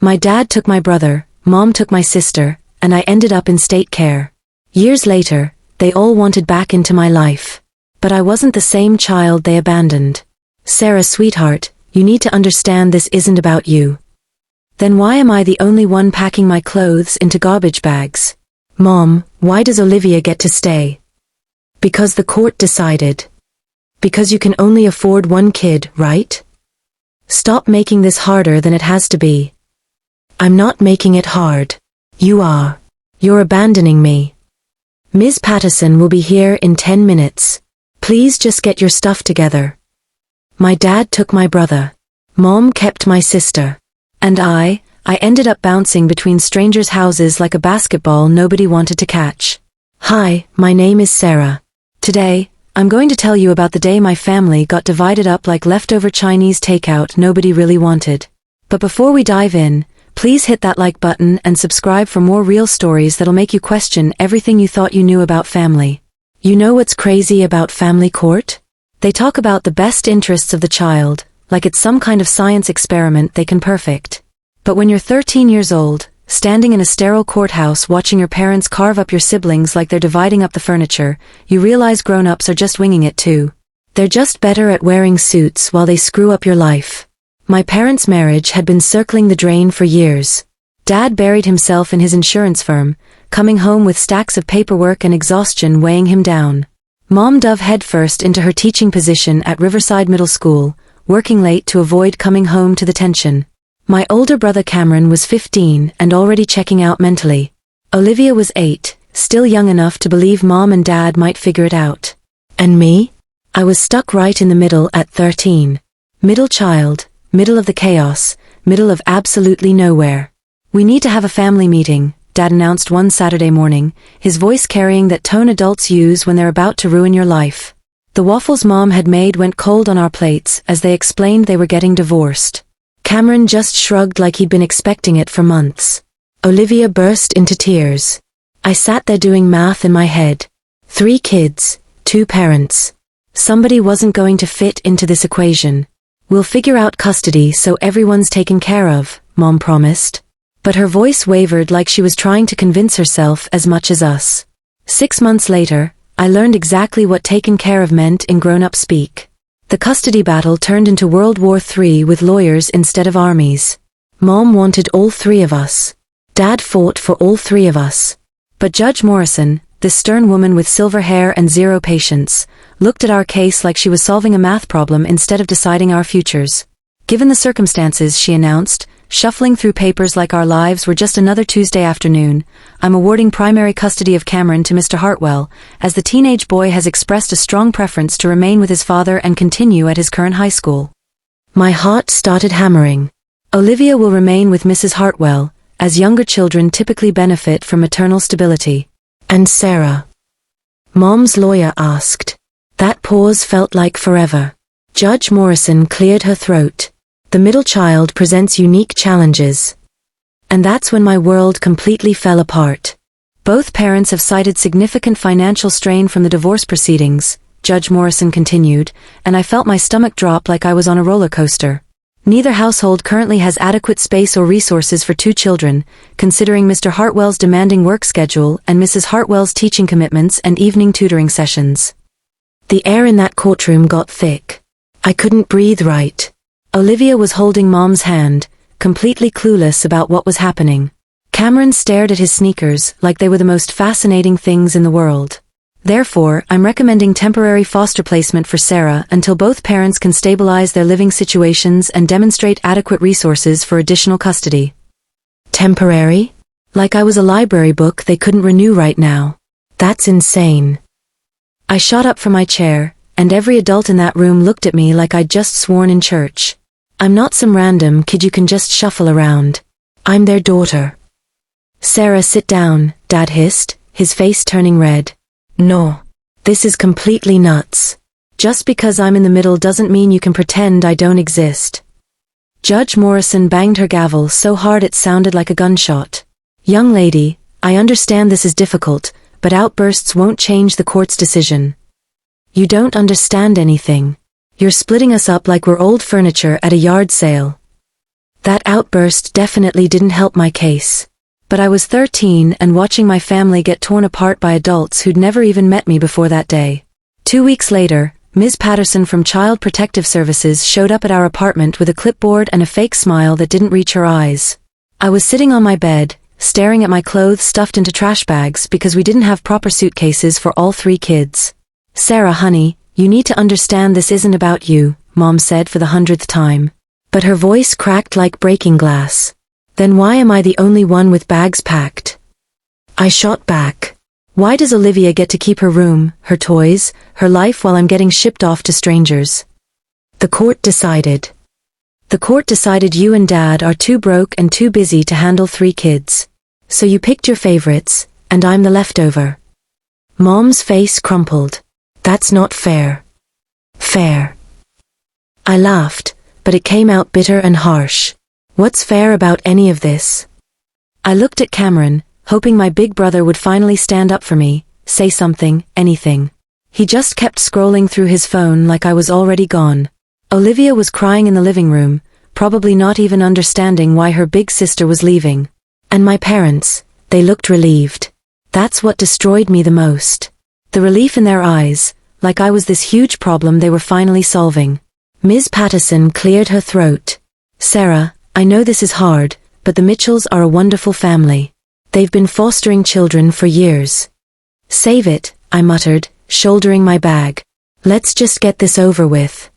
My dad took my brother, mom took my sister, and I ended up in state care. Years later, they all wanted back into my life. But I wasn't the same child they abandoned. Sarah, sweetheart, you need to understand this isn't about you. Then why am I the only one packing my clothes into garbage bags? Mom, why does Olivia get to stay? Because the court decided. Because you can only afford one kid, right? Stop making this harder than it has to be. I'm not making it hard. You are. You're abandoning me. Ms. Patterson will be here in 10 minutes. Please just get your stuff together. My dad took my brother. Mom kept my sister. And I ended up bouncing between strangers' houses like a basketball nobody wanted to catch. Hi, my name is Sarah. Today, I'm going to tell you about the day my family got divided up like leftover Chinese takeout nobody really wanted. But before we dive in, please hit that like button and subscribe for more real stories that'll make you question everything you thought you knew about family. You know what's crazy about family court? They talk about the best interests of the child, like it's some kind of science experiment they can perfect. But when you're 13 years old, standing in a sterile courthouse watching your parents carve up your siblings like they're dividing up the furniture, you realize grown-ups are just winging it too. They're just better at wearing suits while they screw up your life. My parents' marriage had been circling the drain for years. Dad buried himself in his insurance firm, coming home with stacks of paperwork and exhaustion weighing him down. Mom dove headfirst into her teaching position at Riverside Middle School, working late to avoid coming home to the tension. My older brother Cameron was 15 and already checking out mentally. Olivia was 8, still young enough to believe Mom and Dad might figure it out. And me? I was stuck right in the middle at 13. Middle child, middle of the chaos, middle of absolutely nowhere. We need to have a family meeting, Dad announced one Saturday morning, his voice carrying that tone adults use when they're about to ruin your life. The waffles Mom had made went cold on our plates as they explained they were getting divorced. Cameron just shrugged like he'd been expecting it for months. Olivia burst into tears. I sat there doing math in my head. 3 kids, 2 parents. Somebody wasn't going to fit into this equation. We'll figure out custody so everyone's taken care of, Mom promised. But her voice wavered like she was trying to convince herself as much as us. 6 months later, I learned exactly what taken care of meant in grown-up speak. The custody battle turned into World War III with lawyers instead of armies. Mom wanted all 3 of us. Dad fought for all 3 of us. But Judge Morrison, this stern woman with silver hair and zero patience, looked at our case like she was solving a math problem instead of deciding our futures. Given the circumstances, she announced, shuffling through papers like our lives were just another Tuesday afternoon, I'm awarding primary custody of Cameron to Mr. Hartwell, as the teenage boy has expressed a strong preference to remain with his father and continue at his current high school. My heart started hammering. Olivia will remain with Mrs. Hartwell, as younger children typically benefit from maternal stability. And Sarah? Mom's lawyer asked. That pause felt like forever. Judge Morrison cleared her throat. The middle child presents unique challenges. And that's when my world completely fell apart. Both parents have cited significant financial strain from the divorce proceedings, Judge Morrison continued, and I felt my stomach drop like I was on a roller coaster. Neither household currently has adequate space or resources for 2 children, considering Mr. Hartwell's demanding work schedule and Mrs. Hartwell's teaching commitments and evening tutoring sessions. The air in that courtroom got thick. I couldn't breathe right. Olivia was holding Mom's hand, completely clueless about what was happening. Cameron stared at his sneakers like they were the most fascinating things in the world. Therefore, I'm recommending temporary foster placement for Sarah until both parents can stabilize their living situations and demonstrate adequate resources for additional custody. Temporary? Like I was a library book they couldn't renew right now. That's insane. I shot up from my chair, and every adult in that room looked at me like I'd just sworn in church. I'm not some random kid you can just shuffle around. I'm their daughter. Sarah, sit down, Dad hissed, his face turning red. No. This is completely nuts. Just because I'm in the middle doesn't mean you can pretend I don't exist. Judge Morrison banged her gavel so hard it sounded like a gunshot. Young lady, I understand this is difficult, but outbursts won't change the court's decision. You don't understand anything. You're splitting us up like we're old furniture at a yard sale. That outburst definitely didn't help my case. But I was 13 and watching my family get torn apart by adults who'd never even met me before that day. 2 weeks later, Ms. Patterson from Child Protective Services showed up at our apartment with a clipboard and a fake smile that didn't reach her eyes. I was sitting on my bed, staring at my clothes stuffed into trash bags because we didn't have proper suitcases for all 3 kids. "Sarah, honey, you need to understand this isn't about you," Mom said for the 100th time. But her voice cracked like breaking glass. "Then why am I the only one with bags packed?" I shot back. "Why does Olivia get to keep her room, her toys, her life while I'm getting shipped off to strangers?" The court decided. "The court decided you and Dad are too broke and too busy to handle 3 kids. So you picked your favorites, and I'm the leftover." Mom's face crumpled. "That's not fair." "Fair." I laughed, but it came out bitter and harsh. "What's fair about any of this?" I looked at Cameron, hoping my big brother would finally stand up for me, say something, anything. He just kept scrolling through his phone like I was already gone. Olivia was crying in the living room, probably not even understanding why her big sister was leaving. And my parents, they looked relieved. That's what destroyed me the most. The relief in their eyes, like I was this huge problem they were finally solving. Ms. Patterson cleared her throat. "Sarah, I know this is hard, but the Mitchells are a wonderful family. They've been fostering children for years." "Save it," I muttered, shouldering my bag. "Let's just get this over with."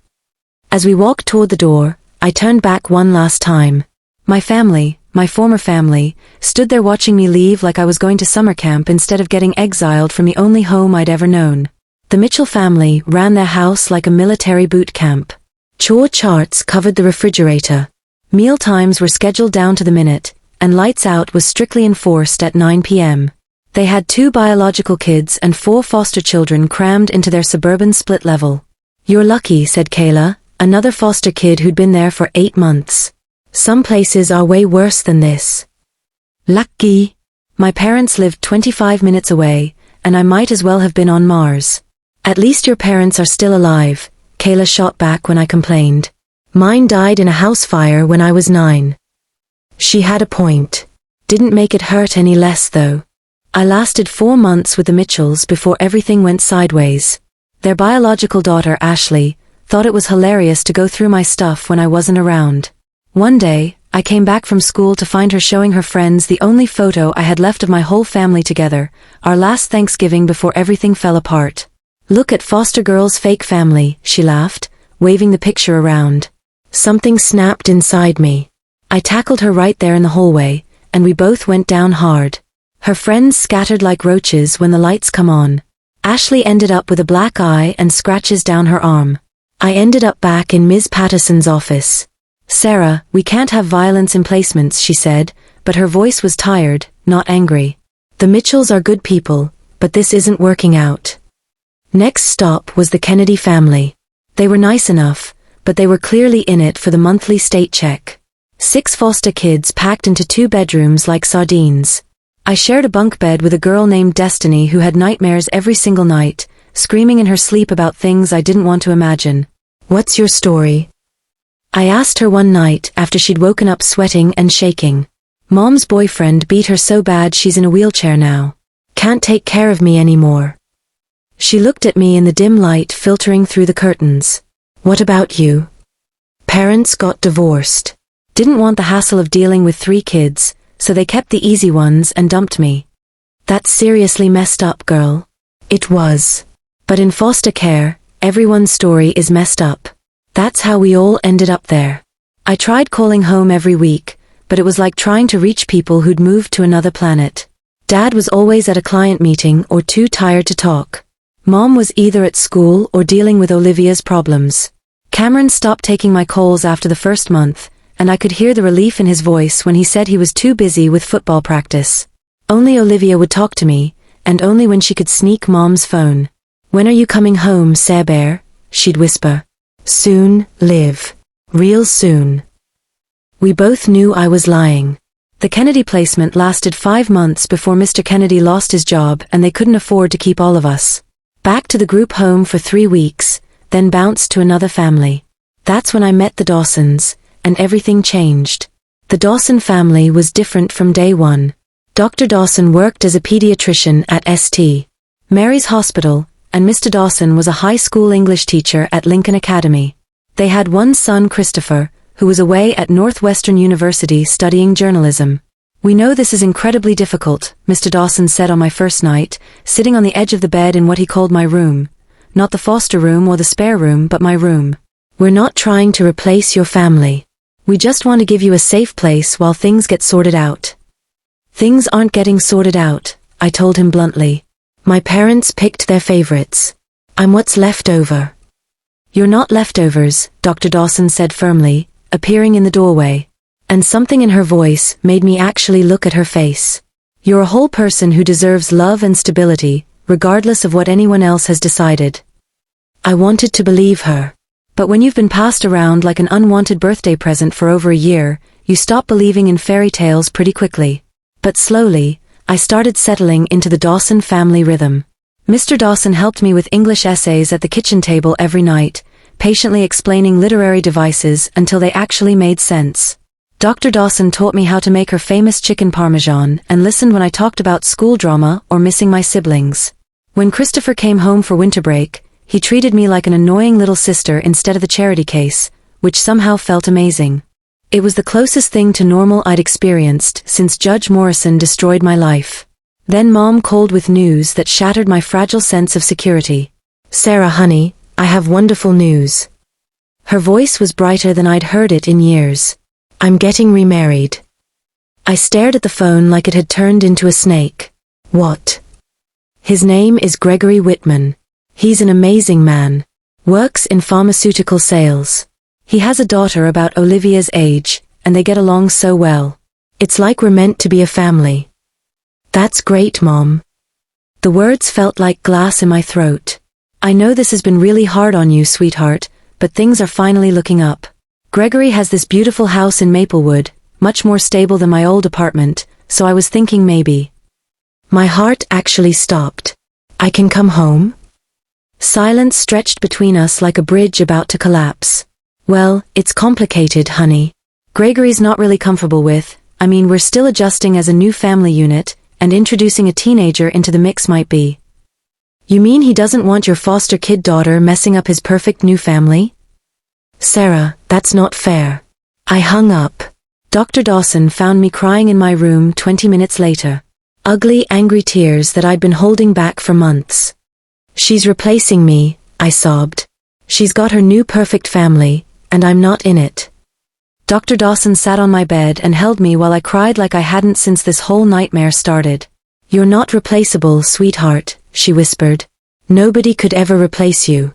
As we walked toward the door, I turned back one last time. My family, my former family, stood there watching me leave like I was going to summer camp instead of getting exiled from the only home I'd ever known. The Mitchell family ran their house like a military boot camp. Chore charts covered the refrigerator. Meal times were scheduled down to the minute, and lights out was strictly enforced at 9 p.m. They had 2 biological kids and 4 foster children crammed into their suburban split level. "You're lucky," said Kayla, another foster kid who'd been there for 8 months. "Some places are way worse than this." "Lucky." My parents lived 25 minutes away, and I might as well have been on Mars. "At least your parents are still alive," Kayla shot back when I complained. "Mine died in a house fire when I was 9. She had a point. Didn't make it hurt any less though. I lasted 4 months with the Mitchells before everything went sideways. Their biological daughter, Ashley, thought it was hilarious to go through my stuff when I wasn't around. One day, I came back from school to find her showing her friends the only photo I had left of my whole family together, our last Thanksgiving before everything fell apart. "Look at foster girl's fake family," she laughed, waving the picture around. Something snapped inside me. I tackled her right there in the hallway, and we both went down hard. Her friends scattered like roaches when the lights come on. Ashley ended up with a black eye and scratches down her arm. I ended up back in Ms. Patterson's office. "Sarah, we can't have violence in placements," she said, but her voice was tired, not angry. "The Mitchells are good people, but this isn't working out." Next stop was the Kennedy family. They were nice enough, but they were clearly in it for the monthly state check. 6 foster kids packed into 2 bedrooms like sardines. I shared a bunk bed with a girl named Destiny who had nightmares every single night, screaming in her sleep about things I didn't want to imagine. "What's your story?" I asked her one night after she'd woken up sweating and shaking. "Mom's boyfriend beat her so bad she's in a wheelchair now. Can't take care of me anymore." She looked at me in the dim light filtering through the curtains. "What about you?" "Parents got divorced. Didn't want the hassle of dealing with 3 kids, so they kept the easy ones and dumped me." "That's seriously messed up, girl." It was. But in foster care, everyone's story is messed up. That's how we all ended up there. I tried calling home every week, but it was like trying to reach people who'd moved to another planet. Dad was always at a client meeting or too tired to talk. Mom was either at school or dealing with Olivia's problems. Cameron stopped taking my calls after the first month, and I could hear the relief in his voice when he said he was too busy with football practice. Only Olivia would talk to me, and only when she could sneak Mom's phone. "When are you coming home, Bear?" she'd whisper. "Soon, Liv. Real soon." We both knew I was lying. The Kennedy placement lasted 5 months before Mr. Kennedy lost his job and they couldn't afford to keep all of us. Back to the group home for 3 weeks, then bounced to another family. That's when I met the Dawsons, and everything changed. The Dawson family was different from day one. Dr. Dawson worked as a pediatrician at St. Mary's Hospital, and Mr. Dawson was a high school English teacher at Lincoln Academy. They had one son, Christopher, who was away at Northwestern University studying journalism. "We know this is incredibly difficult," Mr. Dawson said on my first night, sitting on the edge of the bed in what he called my room. Not the foster room or the spare room, but my room. "We're not trying to replace your family. We just want to give you a safe place while things get sorted out." "Things aren't getting sorted out," I told him bluntly. "My parents picked their favorites. I'm what's left over." "You're not leftovers," Dr. Dawson said firmly, appearing in the doorway. And something in her voice made me actually look at her face. "You're a whole person who deserves love and stability, regardless of what anyone else has decided." I wanted to believe her. But when you've been passed around like an unwanted birthday present for over a year, you stop believing in fairy tales pretty quickly. But slowly, I started settling into the Dawson family rhythm. Mr. Dawson helped me with English essays at the kitchen table every night, patiently explaining literary devices until they actually made sense. Dr. Dawson taught me how to make her famous chicken parmesan and listened when I talked about school drama or missing my siblings. When Christopher came home for winter break, he treated me like an annoying little sister instead of the charity case, which somehow felt amazing. It was the closest thing to normal I'd experienced since Judge Morrison destroyed my life. Then Mom called with news that shattered my fragile sense of security. "Sarah, honey, I have wonderful news." Her voice was brighter than I'd heard it in years. "I'm getting remarried." I stared at the phone like it had turned into a snake. "What?" "His name is Gregory Whitman. He's an amazing man. Works in pharmaceutical sales. He has a daughter about Olivia's age, and they get along so well. It's like we're meant to be a family." "That's great, Mom." The words felt like glass in my throat. "I know this has been really hard on you, sweetheart, but things are finally looking up. Gregory has this beautiful house in Maplewood, much more stable than my old apartment, so I was thinking maybe." My heart actually stopped. "I can come home?" Silence stretched between us like a bridge about to collapse. "Well, it's complicated, honey. Gregory's not really comfortable with, we're still adjusting as a new family unit, and introducing a teenager into the mix might be." "You mean he doesn't want your foster kid daughter messing up his perfect new family?" "Sarah, that's not fair." I hung up. Dr. Dawson found me crying in my room 20 minutes later. Ugly, angry tears that I'd been holding back for months. "She's replacing me," I sobbed. "She's got her new perfect family, and I'm not in it." Dr. Dawson sat on my bed and held me while I cried like I hadn't since this whole nightmare started. "You're not replaceable, sweetheart," she whispered. "Nobody could ever replace you."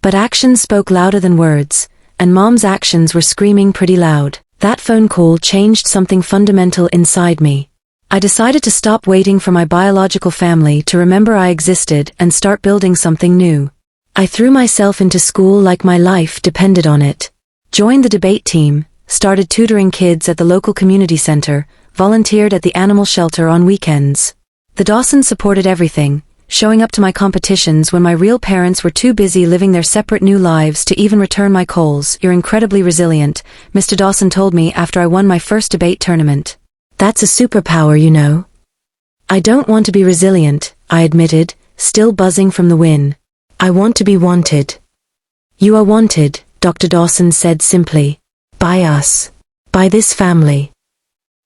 But actions spoke louder than words, and Mom's actions were screaming pretty loud. That phone call changed something fundamental inside me. I decided to stop waiting for my biological family to remember I existed and start building something new. I threw myself into school like my life depended on it. Joined the debate team, started tutoring kids at the local community center, volunteered at the animal shelter on weekends. The Dawsons supported everything, showing up to my competitions when my real parents were too busy living their separate new lives to even return my calls. "You're incredibly resilient," Mr. Dawson told me after I won my first debate tournament. "That's a superpower, you know." "I don't want to be resilient," I admitted, still buzzing from the win. "I want to be wanted." "You are wanted," Dr. Dawson said simply. "By us. By this family."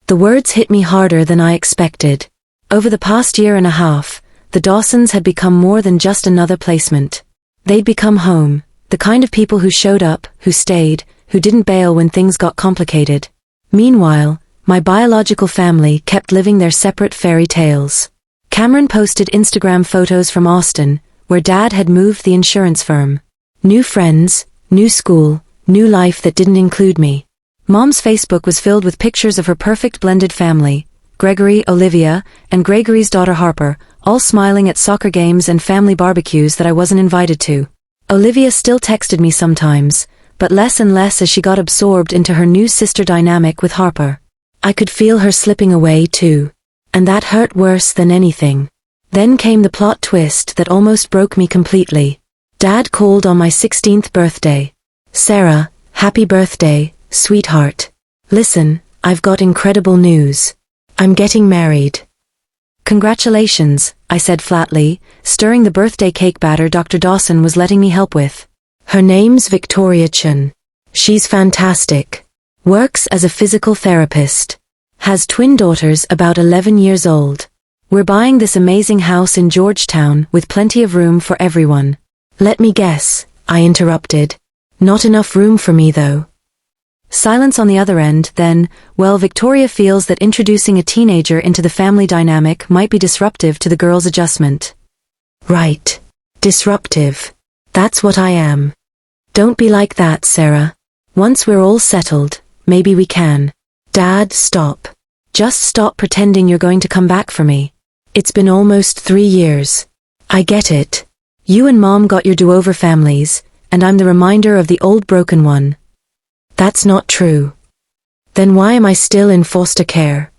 The words hit me harder than I expected. Over the past year and a half, the Dawsons had become more than just another placement. They'd become home, the kind of people who showed up, who stayed, who didn't bail when things got complicated. Meanwhile, my biological family kept living their separate fairy tales. Cameron posted Instagram photos from Austin, where Dad had moved the insurance firm. New friends, new school, new life that didn't include me. Mom's Facebook was filled with pictures of her perfect blended family, Gregory, Olivia, and Gregory's daughter Harper, all smiling at soccer games and family barbecues that I wasn't invited to. Olivia still texted me sometimes, but less and less as she got absorbed into her new sister dynamic with Harper. I could feel her slipping away too. And that hurt worse than anything. Then came the plot twist that almost broke me completely. Dad called on my 16th birthday. "Sarah, happy birthday, sweetheart. Listen, I've got incredible news. I'm getting married. Congratulations, I said flatly, stirring the birthday cake batter Dr. Dawson was letting me help with. Her name's Victoria Chun. She's fantastic. Works as a physical therapist. Has twin daughters about 11 years old. We're buying this amazing house in Georgetown with plenty of room for everyone. Let me guess, I interrupted. Not enough room for me though. Silence on the other end, then, well, Victoria feels that introducing a teenager into the family dynamic might be disruptive to the girl's adjustment. Right. Disruptive. That's what I am. Don't be like that, Sarah. Once we're all settled, maybe we can. Dad, stop. Just stop pretending you're going to come back for me. It's been almost 3 years. I get it. You and Mom got your do-over families, and I'm the reminder of the old broken one. That's not true. Then why am I still in foster care?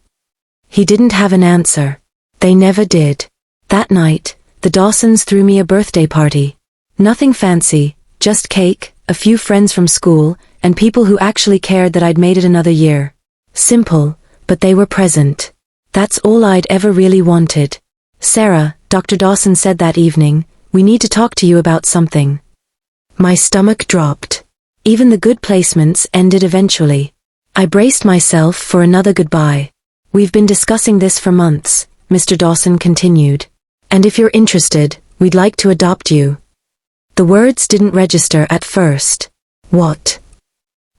He didn't have an answer. They never did. That night, the Dawsons threw me a birthday party. Nothing fancy, just cake, a few friends from school, and people who actually cared that I'd made it another year. Simple, but they were present. That's all I'd ever really wanted. Sarah, Dr. Dawson said that evening, we need to talk to you about something. My stomach dropped. Even the good placements ended eventually. I braced myself for another goodbye. We've been discussing this for months, Mr. Dawson continued. And if you're interested, we'd like to adopt you. The words didn't register at first. What?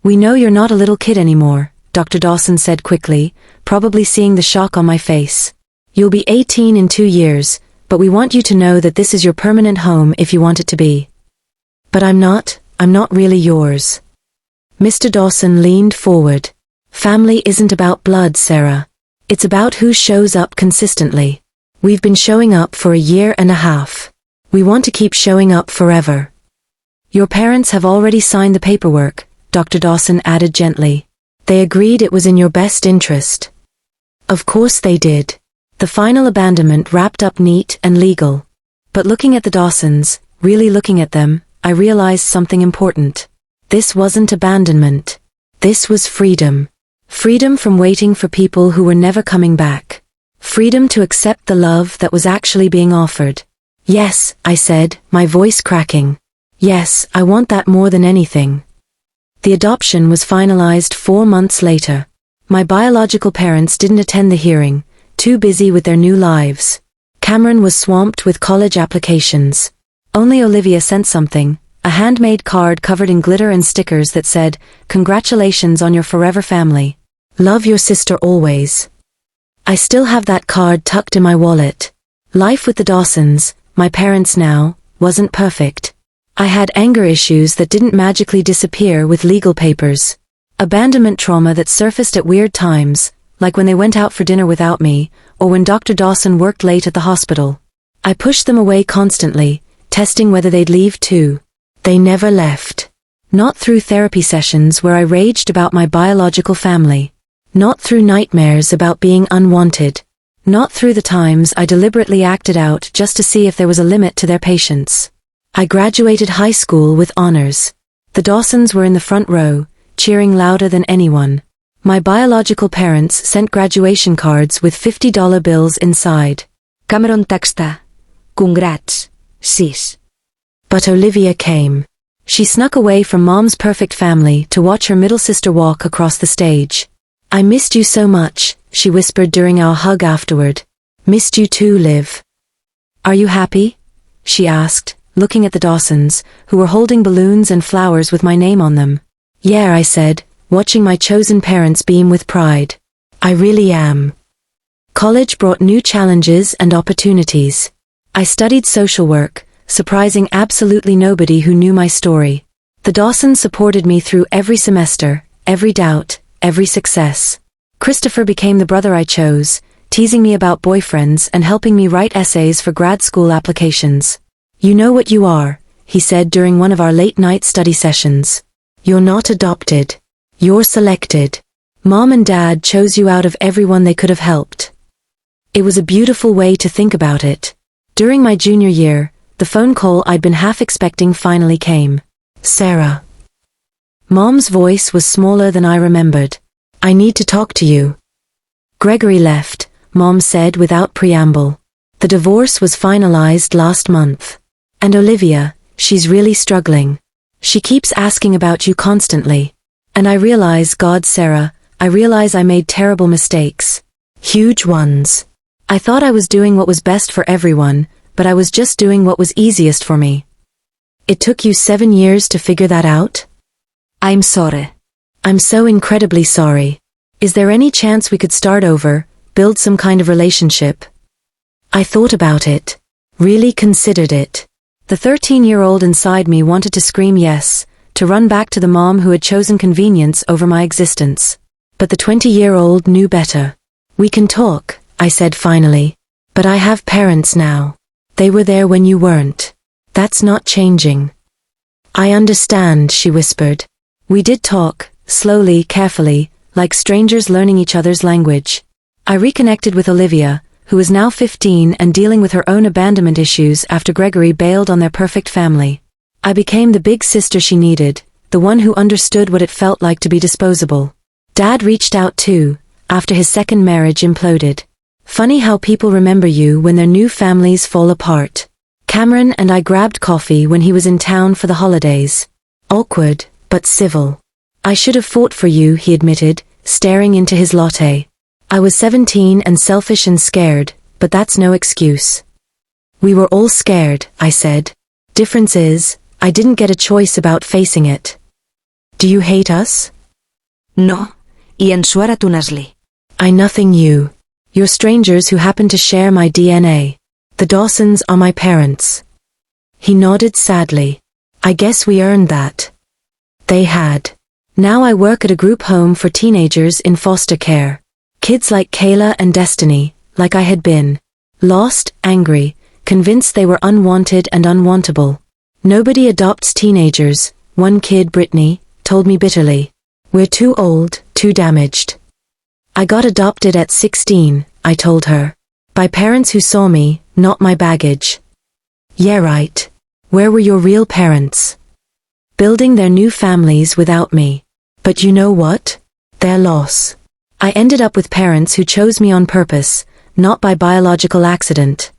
We know you're not a little kid anymore, Dr. Dawson said quickly, probably seeing the shock on my face. You'll be 18 in 2 years, but we want you to know that this is your permanent home if you want it to be. But I'm not really yours. Mr. Dawson leaned forward. Family isn't about blood, Sarah. It's about who shows up consistently. We've been showing up for 1.5 years. We want to keep showing up forever. Your parents have already signed the paperwork, Dr. Dawson added gently. They agreed it was in your best interest. Of course they did. The final abandonment wrapped up neat and legal. But looking at the Dawsons, really looking at them, I realized something important. This wasn't abandonment. This was freedom. Freedom from waiting for people who were never coming back. Freedom to accept the love that was actually being offered. Yes, I said, my voice cracking. Yes, I want that more than anything. The adoption was finalized 4 months later. My biological parents didn't attend the hearing, too busy with their new lives. Cameron was swamped with college applications. Only Olivia sent something, a handmade card covered in glitter and stickers that said, "Congratulations on your forever family. Love your sister always." I still have that card tucked in my wallet. Life with the Dawsons, my parents now, wasn't perfect. I had anger issues that didn't magically disappear with legal papers. Abandonment trauma that surfaced at weird times, like when they went out for dinner without me, or when Dr. Dawson worked late at the hospital. I pushed them away constantly, testing whether they'd leave too. They never left. Not through therapy sessions where I raged about my biological family. Not through nightmares about being unwanted. Not through the times I deliberately acted out just to see if there was a limit to their patience. I graduated high school with honors. The Dawsons were in the front row, cheering louder than anyone. My biological parents sent graduation cards with $50 bills inside. Cameron texta. Congrats, sis. But Olivia came. She snuck away from Mom's perfect family to watch her middle sister walk across the stage. I missed you so much, she whispered during our hug afterward. Missed you too, Liv. Are you happy? She asked, looking at the Dawsons, who were holding balloons and flowers with my name on them. Yeah, I said, watching my chosen parents beam with pride. I really am. College brought new challenges and opportunities. I studied social work, surprising absolutely nobody who knew my story. The Dawsons supported me through every semester, every doubt, every success. Christopher became the brother I chose, teasing me about boyfriends and helping me write essays for grad school applications. You know what you are, he said during one of our late-night study sessions. You're not adopted. You're selected. Mom and Dad chose you out of everyone they could have helped. It was a beautiful way to think about it. During my junior year, the phone call I'd been half expecting finally came. Sarah. Mom's voice was smaller than I remembered. I need to talk to you. Gregory left, Mom said without preamble. The divorce was finalized last month. And Olivia, she's really struggling. She keeps asking about you constantly. And I realize, God, Sarah, I realize I made terrible mistakes. Huge ones. I thought I was doing what was best for everyone, but I was just doing what was easiest for me. It took you 7 years to figure that out? I'm sorry. I'm so incredibly sorry. Is there any chance we could start over, build some kind of relationship? I thought about it. Really considered it. The 13-year-old inside me wanted to scream yes, to run back to the mom who had chosen convenience over my existence. But the 20-year-old knew better. We can talk, I said finally. But I have parents now. They were there when you weren't. That's not changing. I understand, she whispered. We did talk, slowly, carefully, like strangers learning each other's language. I reconnected with Olivia, who is now 15 and dealing with her own abandonment issues after Gregory bailed on their perfect family. I became the big sister she needed, the one who understood what it felt like to be disposable. Dad reached out too, after his second marriage imploded. Funny how people remember you when their new families fall apart. Cameron and I grabbed coffee when he was in town for the holidays. Awkward, but civil. I should have fought for you, he admitted, staring into his latte. I was 17 and selfish and scared, but that's no excuse. We were all scared, I said. Difference is, I didn't get a choice about facing it. Do you hate us? No, y ensuara tu nasli. I nothing you. You're strangers who happen to share my DNA. The Dawsons are my parents. He nodded sadly. I guess we earned that. They had. Now I work at a group home for teenagers in foster care. Kids like Kayla and Destiny, like I had been. Lost, angry, convinced they were unwanted and unwantable. Nobody adopts teenagers, one kid, Brittany, told me bitterly. We're too old, too damaged. I got adopted at 16, I told her. By parents who saw me, not my baggage. Yeah, right. Where were your real parents? Building their new families without me. But you know what? Their loss. I ended up with parents who chose me on purpose, not by biological accident.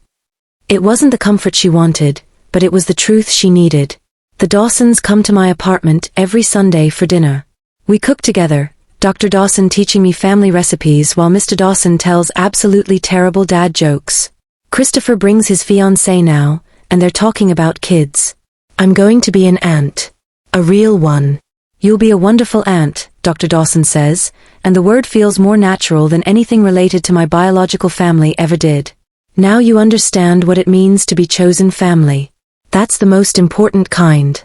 It wasn't the comfort she wanted, but it was the truth she needed. The Dawsons come to my apartment every Sunday for dinner. We cook together, Dr. Dawson teaching me family recipes while Mr. Dawson tells absolutely terrible dad jokes. Christopher brings his fiancée now, and they're talking about kids. I'm going to be an aunt. A real one. You'll be a wonderful aunt, Dr. Dawson says, and the word feels more natural than anything related to my biological family ever did. Now you understand what it means to be chosen family. That's the most important kind.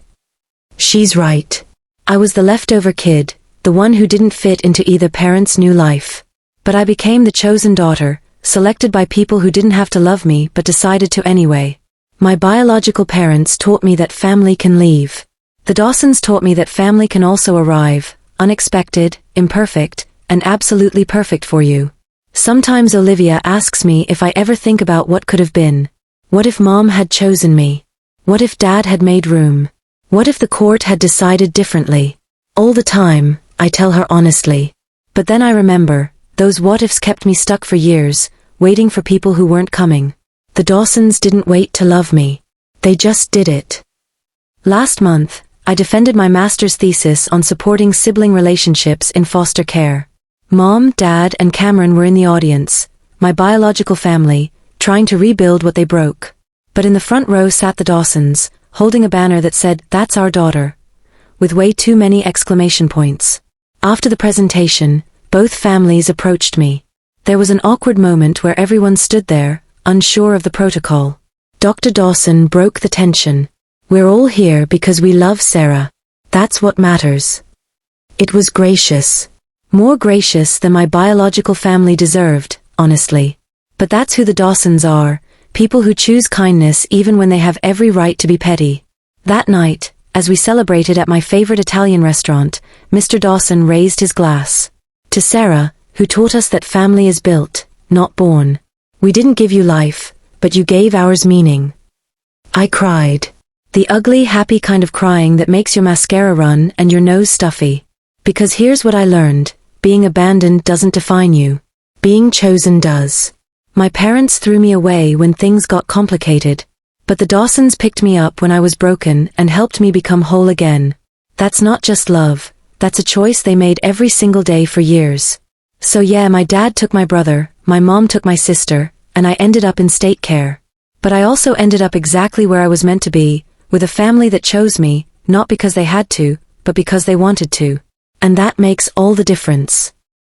She's right. I was the leftover kid, the one who didn't fit into either parent's new life. But I became the chosen daughter, selected by people who didn't have to love me but decided to anyway. My biological parents taught me that family can leave. The Dawsons taught me that family can also arrive, unexpected, imperfect, and absolutely perfect for you. Sometimes Olivia asks me if I ever think about what could have been. What if Mom had chosen me? What if Dad had made room? What if the court had decided differently? All the time, I tell her honestly. But then I remember, those what-ifs kept me stuck for years, waiting for people who weren't coming. The Dawsons didn't wait to love me. They just did it. Last month, I defended my master's thesis on supporting sibling relationships in foster care. Mom, Dad, and Cameron were in the audience, my biological family, trying to rebuild what they broke. But in the front row sat the Dawsons, holding a banner that said, "That's our daughter," with way too many exclamation points. After the presentation, both families approached me. There was an awkward moment where everyone stood there, unsure of the protocol. Dr. Dawson broke the tension. We're all here because we love Sarah. That's what matters. It was gracious. More gracious than my biological family deserved, honestly. But that's who the Dawsons are, people who choose kindness even when they have every right to be petty. That night, as we celebrated at my favorite Italian restaurant, Mr. Dawson raised his glass. To Sarah, who taught us that family is built, not born. We didn't give you life, but you gave ours meaning. I cried. The ugly, happy kind of crying that makes your mascara run and your nose stuffy. Because here's what I learned. being abandoned doesn't define you. Being chosen does. My parents threw me away when things got complicated. But the Dawsons picked me up when I was broken and helped me become whole again. That's not just love, that's a choice they made every single day for years. So yeah, my dad took my brother, my mom took my sister, and I ended up in state care. But I also ended up exactly where I was meant to be, with a family that chose me, not because they had to, but because they wanted to. And that makes all the difference.